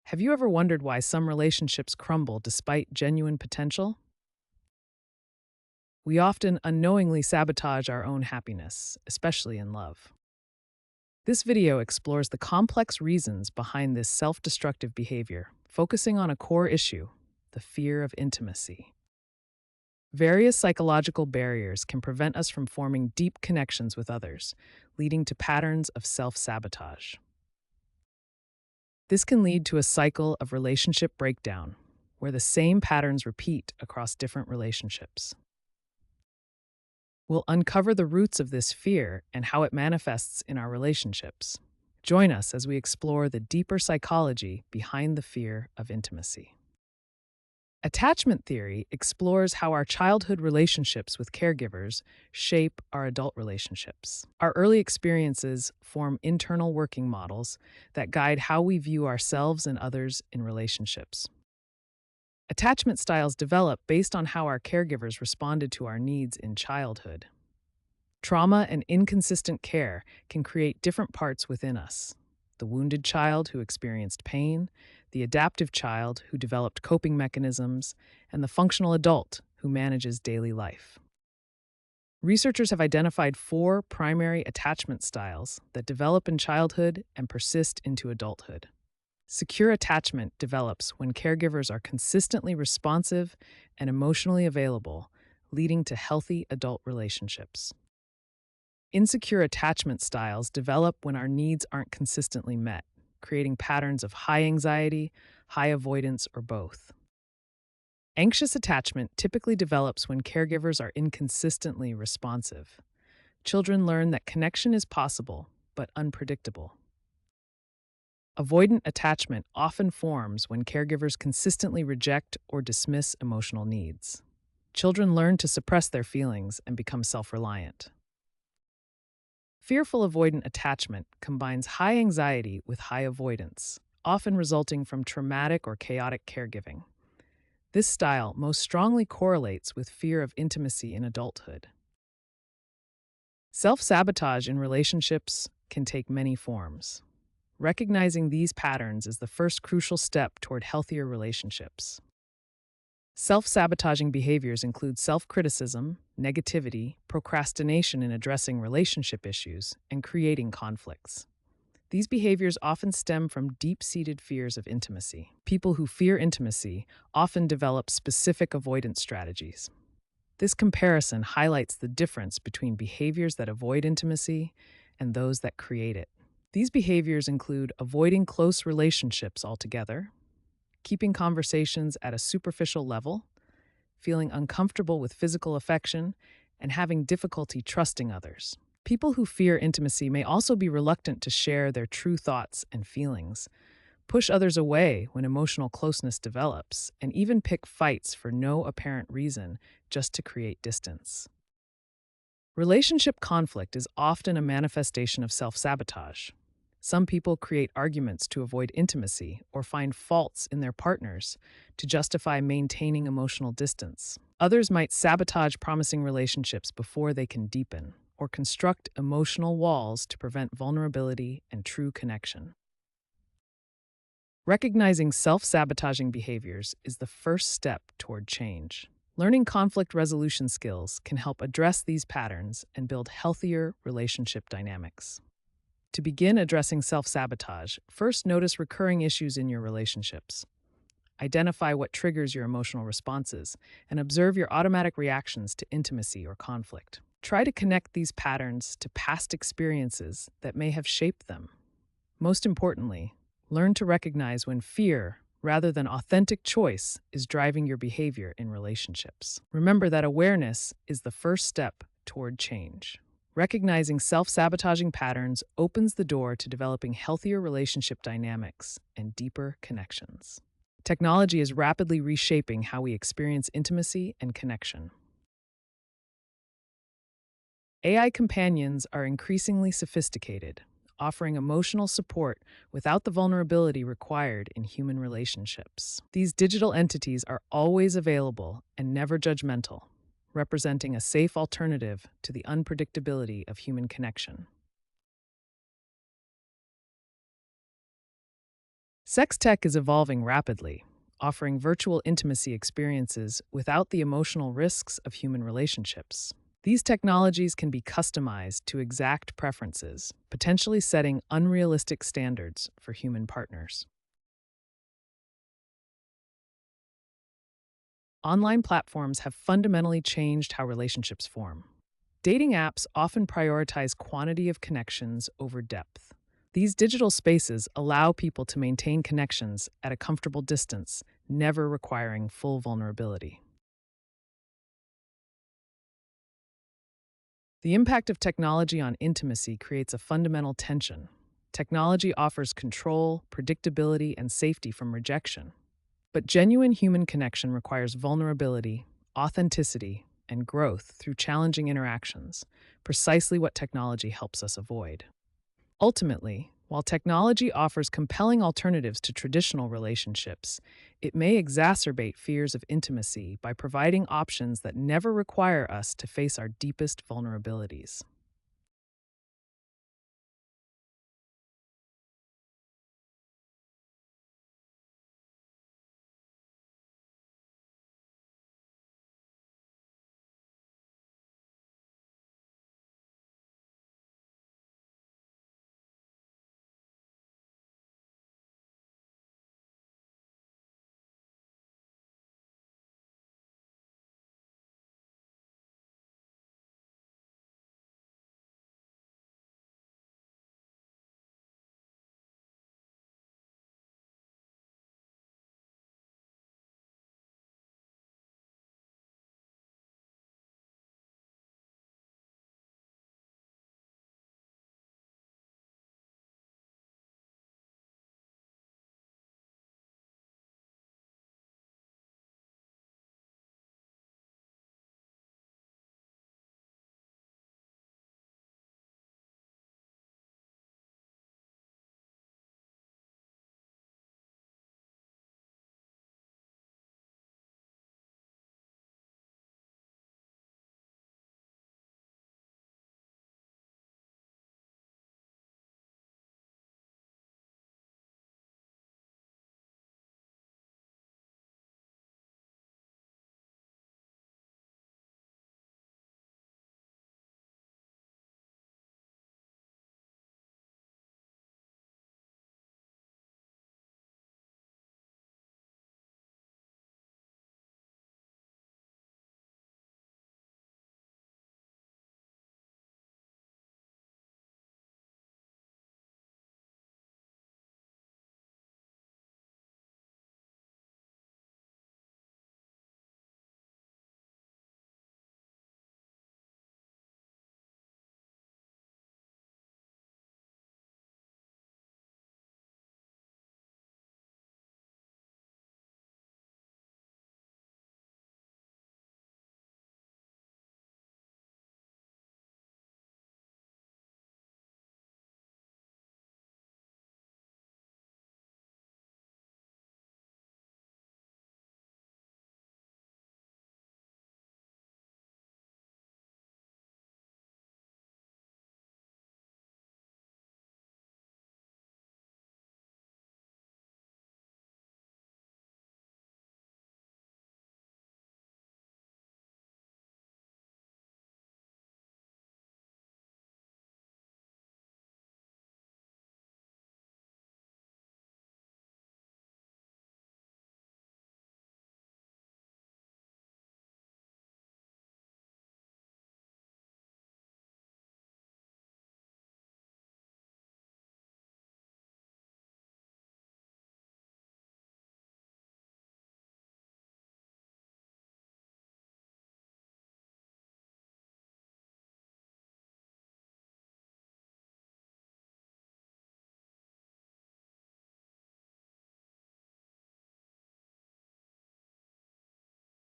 Have you ever wondered why some relationships crumble despite genuine potential? We often unknowingly sabotage our own happiness, especially in love. This video explores the complex reasons behind this self destructive behavior, focusing on a core issue: the fear of intimacy. Various psychological barriers can prevent us from forming deep connections with others, leading to patterns of self sabotage. This can lead to a cycle of relationship breakdown, where the same patterns repeat across different relationships. We'll uncover the roots of this fear and how it manifests in our relationships. Join us as we explore the deeper psychology behind the fear of intimacy. Attachment theory explores how our childhood relationships with caregivers shape our adult relationships. Our early experiences form internal working models that guide how we view ourselves and others in relationships. Attachment styles develop based on how our caregivers responded to our needs in childhood. Trauma and inconsistent care can create different parts within us: the wounded child who experienced pain, the adaptive child who developed coping mechanisms, and the functional adult who manages daily life. Researchers have identified four primary attachment styles that develop in childhood and persist into adulthood. Secure attachment develops when caregivers are consistently responsive and emotionally available, leading to healthy adult relationships. Insecure attachment styles develop when our needs aren't consistently met, creating patterns of high anxiety, high avoidance, or both. Anxious attachment typically develops when caregivers are inconsistently responsive. Children learn that connection is possible, but unpredictable. Avoidant attachment often forms when caregivers consistently reject or dismiss emotional needs. Children learn to suppress their feelings and become self-reliant. Fearful avoidant attachment combines high anxiety with high avoidance, often resulting from traumatic or chaotic caregiving. This style most strongly correlates with fear of intimacy in adulthood. Self-sabotage in relationships can take many forms. Recognizing these patterns is the first crucial step toward healthier relationships. Self-sabotaging behaviors include self-criticism, negativity, procrastination in addressing relationship issues, and creating conflicts. These behaviors often stem from deep-seated fears of intimacy. People who fear intimacy often develop specific avoidance strategies. This comparison highlights the difference between behaviors that avoid intimacy and those that create it. These behaviors include avoiding close relationships altogether, keeping conversations at a superficial level, feeling uncomfortable with physical affection, and having difficulty trusting others. People who fear intimacy may also be reluctant to share their true thoughts and feelings, push others away when emotional closeness develops, and even pick fights for no apparent reason just to create distance. Relationship conflict is often a manifestation of self-sabotage. Some people create arguments to avoid intimacy or find faults in their partners to justify maintaining emotional distance. Others might sabotage promising relationships before they can deepen, or construct emotional walls to prevent vulnerability and true connection. Recognizing self-sabotaging behaviors is the first step toward change. Learning conflict resolution skills can help address these patterns and build healthier relationship dynamics. To begin addressing self-sabotage, first notice recurring issues in your relationships. Identify what triggers your emotional responses and observe your automatic reactions to intimacy or conflict. Try to connect these patterns to past experiences that may have shaped them. Most importantly, learn to recognize when fear, rather than authentic choice, is driving your behavior in relationships. Remember that awareness is the first step toward change. Recognizing self-sabotaging patterns opens the door to developing healthier relationship dynamics and deeper connections. Technology is rapidly reshaping how we experience intimacy and connection. AI companions are increasingly sophisticated, offering emotional support without the vulnerability required in human relationships. These digital entities are always available and never judgmental, representing a safe alternative to the unpredictability of human connection. Sex tech is evolving rapidly, offering virtual intimacy experiences without the emotional risks of human relationships. These technologies can be customized to exact preferences, potentially setting unrealistic standards for human partners. Online platforms have fundamentally changed how relationships form. Dating apps often prioritize quantity of connections over depth. These digital spaces allow people to maintain connections at a comfortable distance, never requiring full vulnerability. The impact of technology on intimacy creates a fundamental tension. Technology offers control, predictability, and safety from rejection. But genuine human connection requires vulnerability, authenticity, and growth through challenging interactions, precisely what technology helps us avoid. Ultimately, while technology offers compelling alternatives to traditional relationships, it may exacerbate fears of intimacy by providing options that never require us to face our deepest vulnerabilities.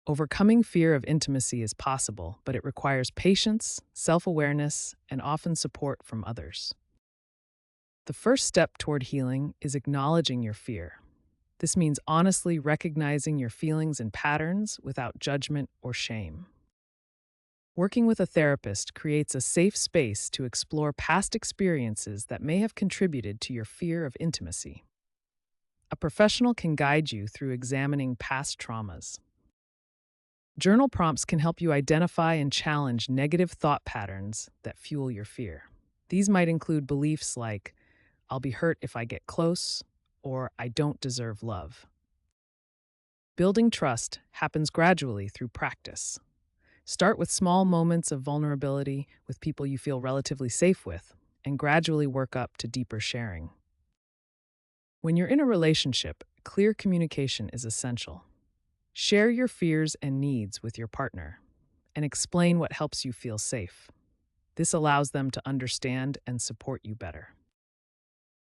Overcoming fear of intimacy is possible, but it requires patience, self awareness, and often support from others. The first step toward healing is acknowledging your fear. This means honestly recognizing your feelings and patterns without judgment or shame. Working with a therapist creates a safe space to explore past experiences that may have contributed to your fear of intimacy. A professional can guide you through examining past traumas. Journal prompts can help you identify and challenge negative thought patterns that fuel your fear. These might include beliefs like, I'll be hurt if I get close, or I don't deserve love. Building trust happens gradually through practice. Start with small moments of vulnerability with people you feel relatively safe with, and gradually work up to deeper sharing. When you're in a relationship, clear communication is essential. Share your fears and needs with your partner and explain what helps you feel safe. This allows them to understand and support you better.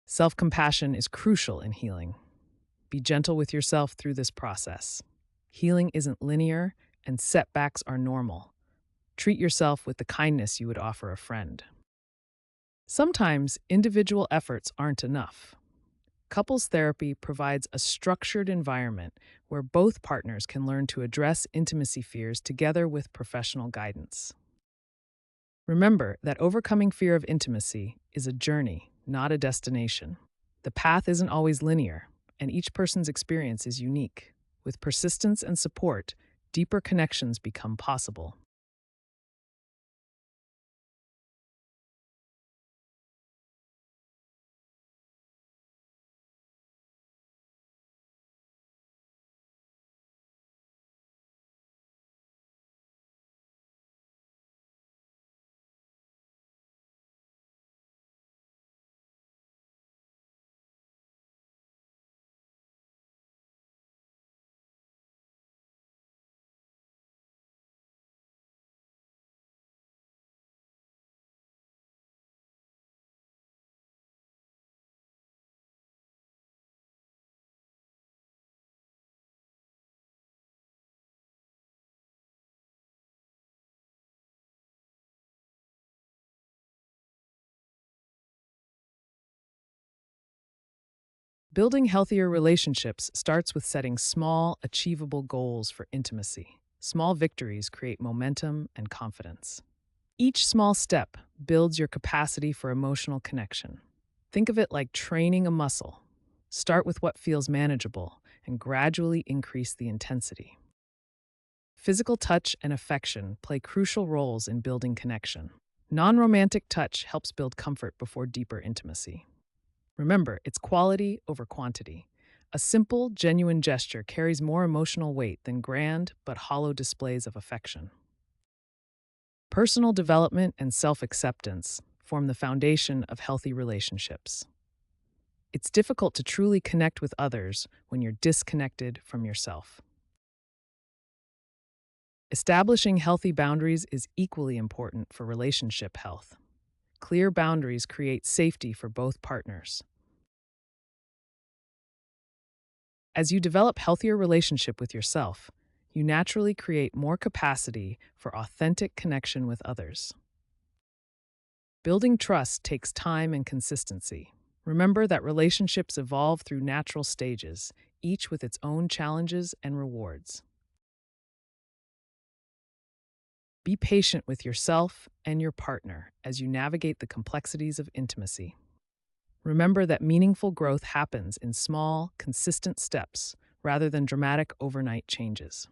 Self-compassion is crucial in healing. Be gentle with yourself through this process. Healing isn't linear, and setbacks are normal. Treat yourself with the kindness you would offer a friend. Sometimes individual efforts aren't enough. Couples therapy provides a structured environment where both partners can learn to address intimacy fears together with professional guidance. Remember that overcoming fear of intimacy is a journey, not a destination. The path isn't always linear, and each person's experience is unique. With persistence and support, deeper connections become possible. Building healthier relationships starts with setting small, achievable goals for intimacy. Small victories create momentum and confidence. Each small step builds your capacity for emotional connection. Think of it like training a muscle. Start with what feels manageable and gradually increase the intensity. Physical touch and affection play crucial roles in building connection. Non-romantic touch helps build comfort before deeper intimacy. Remember, it's quality over quantity. A simple, genuine gesture carries more emotional weight than grand but hollow displays of affection. Personal development and self-acceptance form the foundation of healthy relationships. It's difficult to truly connect with others when you're disconnected from yourself. Establishing healthy boundaries is equally important for relationship health. Clear boundaries create safety for both partners. As you develop healthier relationship with yourself, you naturally create more capacity for authentic connection with others. Building trust takes time and consistency. Remember that relationships evolve through natural stages, each with its own challenges and rewards. Be patient with yourself and your partner as you navigate the complexities of intimacy. Remember that meaningful growth happens in small, consistent steps rather than dramatic overnight changes.